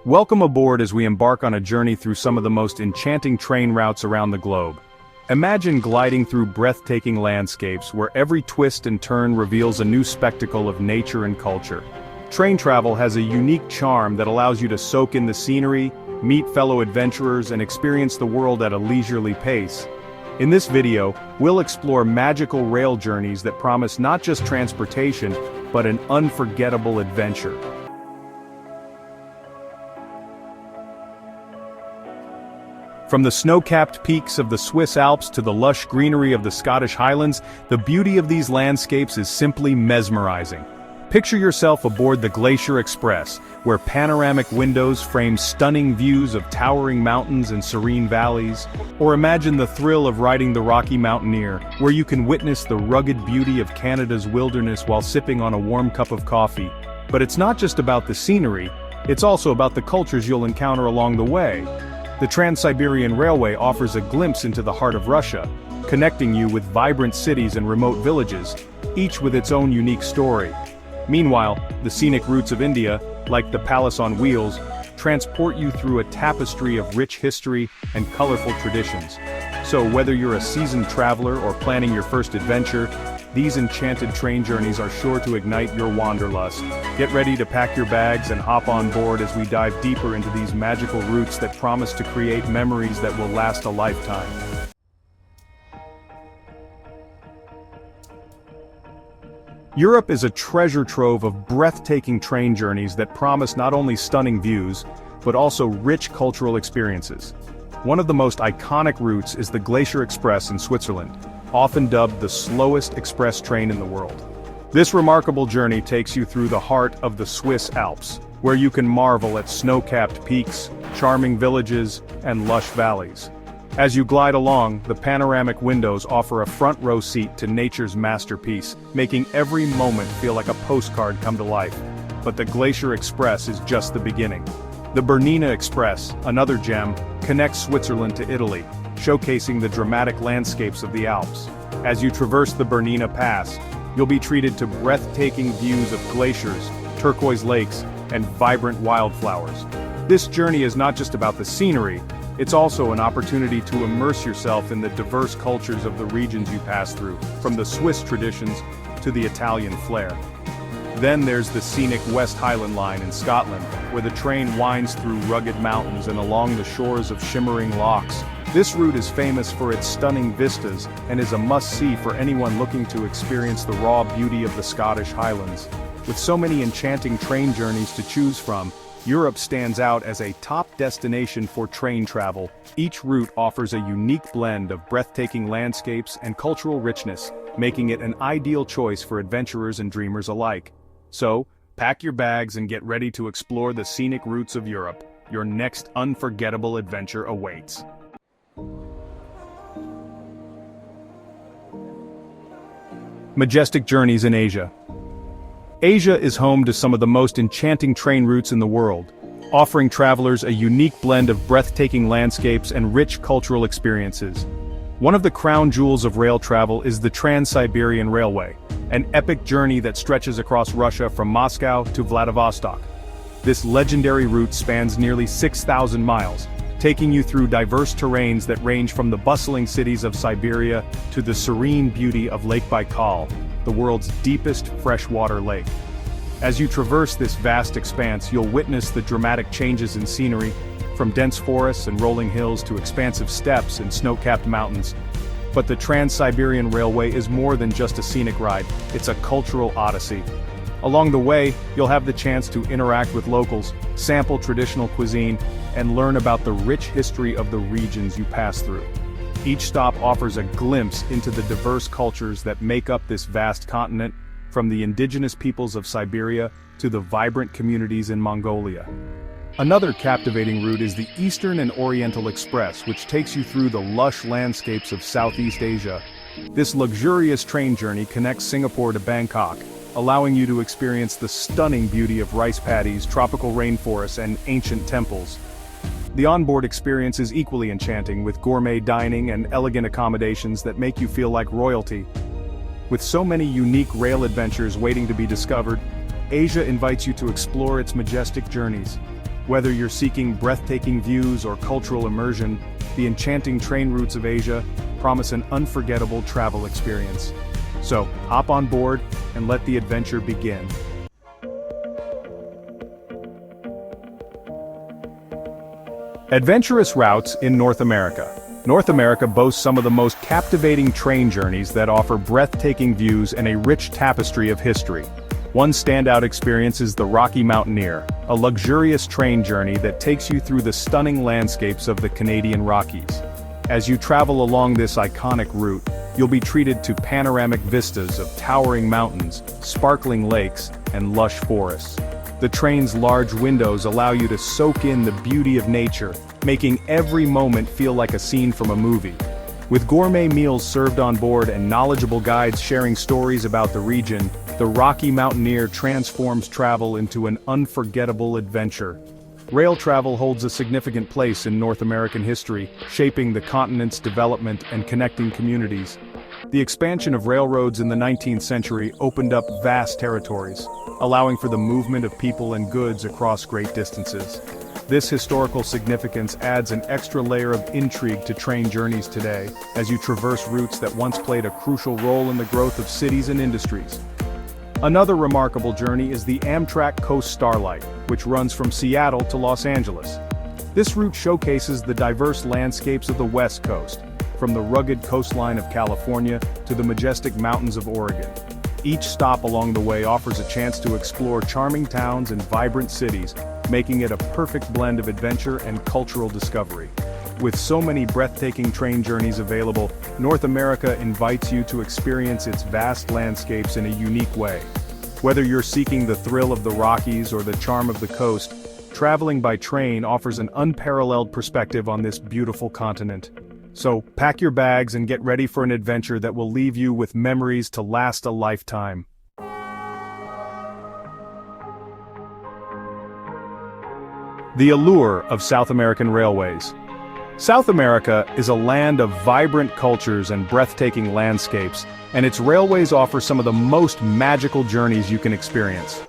Welcome aboard as we embark on a journey through some of the most enchanting train routes around the globe. Imagine gliding through breathtaking landscapes where every twist and turn reveals a new spectacle of nature and culture. Train travel has a unique charm that allows you to soak in the scenery, meet fellow adventurers, and experience the world at a leisurely pace. In this video, we'll explore magical rail journeys that promise not just transportation, but an unforgettable adventure. From the snow-capped peaks of the Swiss Alps to the lush greenery of the Scottish Highlands, the beauty of these landscapes is simply mesmerizing. Picture yourself aboard the Glacier Express, where panoramic windows frame stunning views of towering mountains and serene valleys. Or imagine the thrill of riding the Rocky Mountaineer, where you can witness the rugged beauty of Canada's wilderness while sipping on a warm cup of coffee. But it's not just about the scenery, it's also about the cultures you'll encounter along the way. The Trans-Siberian Railway offers a glimpse into the heart of Russia, connecting you with vibrant cities and remote villages, each with its own unique story. Meanwhile, the scenic routes of India, like the Palace on Wheels, transport you through a tapestry of rich history and colorful traditions. So whether you're a seasoned traveler or planning your first adventure, these enchanted train journeys are sure to ignite your wanderlust. Get ready to pack your bags and hop on board as we dive deeper into these magical routes that promise to create memories that will last a lifetime. Europe is a treasure trove of breathtaking train journeys that promise not only stunning views, but also rich cultural experiences. One of the most iconic routes is the Glacier Express in Switzerland, often dubbed the slowest express train in the world. This remarkable journey takes you through the heart of the Swiss Alps, where you can marvel at snow-capped peaks, charming villages, and lush valleys. As you glide along, the panoramic windows offer a front-row seat to nature's masterpiece, making every moment feel like a postcard come to life. But the Glacier Express is just the beginning. The Bernina Express, another gem, connects Switzerland to Italy, showcasing the dramatic landscapes of the Alps. As you traverse the Bernina Pass, you'll be treated to breathtaking views of glaciers, turquoise lakes, and vibrant wildflowers. This journey is not just about the scenery, it's also an opportunity to immerse yourself in the diverse cultures of the regions you pass through, from the Swiss traditions to the Italian flair. Then there's the scenic West Highland Line in Scotland, where the train winds through rugged mountains and along the shores of shimmering lochs. This route is famous for its stunning vistas and is a must-see for anyone looking to experience the raw beauty of the Scottish Highlands. With so many enchanting train journeys to choose from, Europe stands out as a top destination for train travel. Each route offers a unique blend of breathtaking landscapes and cultural richness, making it an ideal choice for adventurers and dreamers alike. So, pack your bags and get ready to explore the scenic routes of Europe. Your next unforgettable adventure awaits. Majestic journeys in Asia. Asia is home to some of the most enchanting train routes in the world, offering travelers a unique blend of breathtaking landscapes and rich cultural experiences. One of the crown jewels of rail travel is the Trans-Siberian Railway, an epic journey that stretches across Russia from Moscow to Vladivostok. This legendary route spans nearly 6,000 miles, taking you through diverse terrains that range from the bustling cities of Siberia to the serene beauty of Lake Baikal, the world's deepest freshwater lake. As you traverse this vast expanse, you'll witness the dramatic changes in scenery, from dense forests and rolling hills to expansive steppes and snow-capped mountains. But the Trans-Siberian Railway is more than just a scenic ride, it's a cultural odyssey. Along the way, you'll have the chance to interact with locals, sample traditional cuisine, and learn about the rich history of the regions you pass through. Each stop offers a glimpse into the diverse cultures that make up this vast continent, from the indigenous peoples of Siberia to the vibrant communities in Mongolia. Another captivating route is the Eastern and Oriental Express, which takes you through the lush landscapes of Southeast Asia. This luxurious train journey connects Singapore to Bangkok, allowing you to experience the stunning beauty of rice paddies, tropical rainforests, and ancient temples. The onboard experience is equally enchanting, with gourmet dining and elegant accommodations that make you feel like royalty. With so many unique rail adventures waiting to be discovered, Asia invites you to explore its majestic journeys. Whether you're seeking breathtaking views or cultural immersion, the enchanting train routes of Asia promise an unforgettable travel experience. So, hop on board and let the adventure begin. Adventurous routes in North America. North America boasts some of the most captivating train journeys that offer breathtaking views and a rich tapestry of history. One standout experience is the Rocky Mountaineer, a luxurious train journey that takes you through the stunning landscapes of the Canadian Rockies. As you travel along this iconic route, you'll be treated to panoramic vistas of towering mountains, sparkling lakes, and lush forests. The train's large windows allow you to soak in the beauty of nature, making every moment feel like a scene from a movie. With gourmet meals served on board and knowledgeable guides sharing stories about the region, the Rocky Mountaineer transforms travel into an unforgettable adventure. Rail travel holds a significant place in North American history, shaping the continent's development and connecting communities. The expansion of railroads in the 19th century opened up vast territories, allowing for the movement of people and goods across great distances. This historical significance adds an extra layer of intrigue to train journeys today, as you traverse routes that once played a crucial role in the growth of cities and industries. Another remarkable journey is the Amtrak Coast Starlight, which runs from Seattle to Los Angeles. This route showcases the diverse landscapes of the West Coast, from the rugged coastline of California to the majestic mountains of Oregon. Each stop along the way offers a chance to explore charming towns and vibrant cities, making it a perfect blend of adventure and cultural discovery. With so many breathtaking train journeys available, North America invites you to experience its vast landscapes in a unique way. Whether you're seeking the thrill of the Rockies or the charm of the coast, traveling by train offers an unparalleled perspective on this beautiful continent. So, pack your bags and get ready for an adventure that will leave you with memories to last a lifetime. The allure of South American railways. South America is a land of vibrant cultures and breathtaking landscapes, and its railways offer some of the most magical journeys you can experience.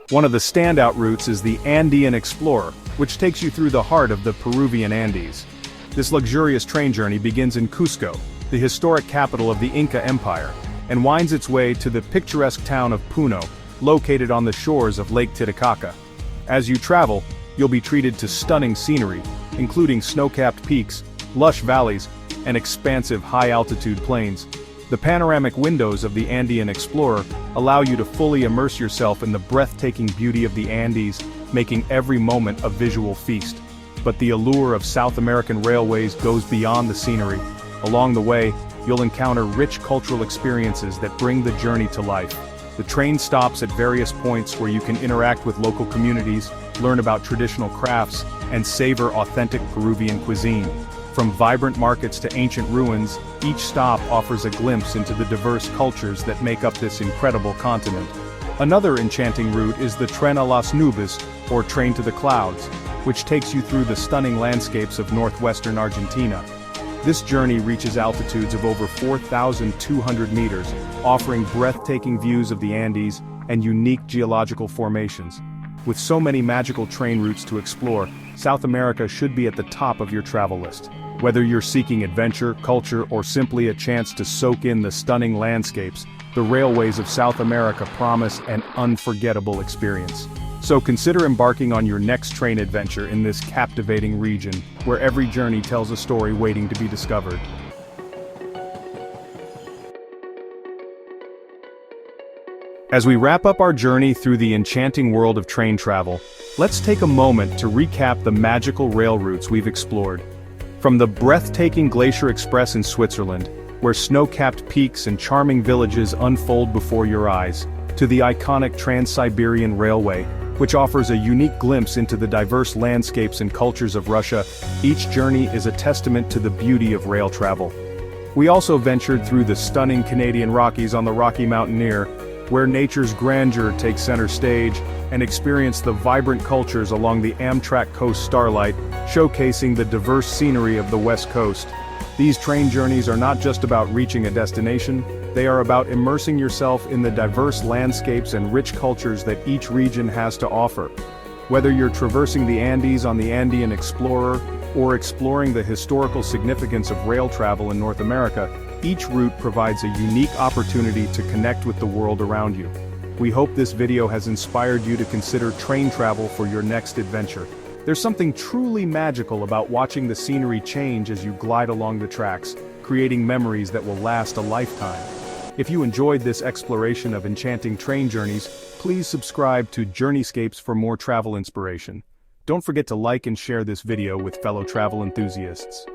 One of the standout routes is the Andean Explorer, which takes you through the heart of the Peruvian Andes. This luxurious train journey begins in Cusco, the historic capital of the Inca Empire, and winds its way to the picturesque town of Puno, located on the shores of Lake Titicaca. As you travel, you'll be treated to stunning scenery, including snow-capped peaks, lush valleys, and expansive high-altitude plains. The panoramic windows of the Andean Explorer allow you to fully immerse yourself in the breathtaking beauty of the Andes, making every moment a visual feast. But the allure of South American railways goes beyond the scenery. Along the way, you'll encounter rich cultural experiences that bring the journey to life. The train stops at various points where you can interact with local communities, learn about traditional crafts, and savor authentic Peruvian cuisine. From vibrant markets to ancient ruins, each stop offers a glimpse into the diverse cultures that make up this incredible continent. Another enchanting route is the Tren a las Nubes, or Train to the Clouds, which takes you through the stunning landscapes of northwestern Argentina. This journey reaches altitudes of over 4,200 meters, offering breathtaking views of the Andes and unique geological formations. With so many magical train routes to explore, South America should be at the top of your travel list. Whether you're seeking adventure, culture, or simply a chance to soak in the stunning landscapes, the railways of South America promise an unforgettable experience. So consider embarking on your next train adventure in this captivating region, where every journey tells a story waiting to be discovered. As we wrap up our journey through the enchanting world of train travel, let's take a moment to recap the magical rail routes we've explored. From the breathtaking Glacier Express in Switzerland, where snow-capped peaks and charming villages unfold before your eyes, to the iconic Trans-Siberian Railway, which offers a unique glimpse into the diverse landscapes and cultures of Russia, each journey is a testament to the beauty of rail travel. We also ventured through the stunning Canadian Rockies on the Rocky Mountaineer, where nature's grandeur takes center stage, and experienced the vibrant cultures along the Amtrak Coast Starlight, showcasing the diverse scenery of the West Coast. These train journeys are not just about reaching a destination, they are about immersing yourself in the diverse landscapes and rich cultures that each region has to offer. Whether you're traversing the Andes on the Andean Explorer, or exploring the historical significance of rail travel in North America, each route provides a unique opportunity to connect with the world around you. We hope this video has inspired you to consider train travel for your next adventure. There's something truly magical about watching the scenery change as you glide along the tracks, creating memories that will last a lifetime. If you enjoyed this exploration of enchanting train journeys, please subscribe to Journeyscapes for more travel inspiration. Don't forget to like and share this video with fellow travel enthusiasts.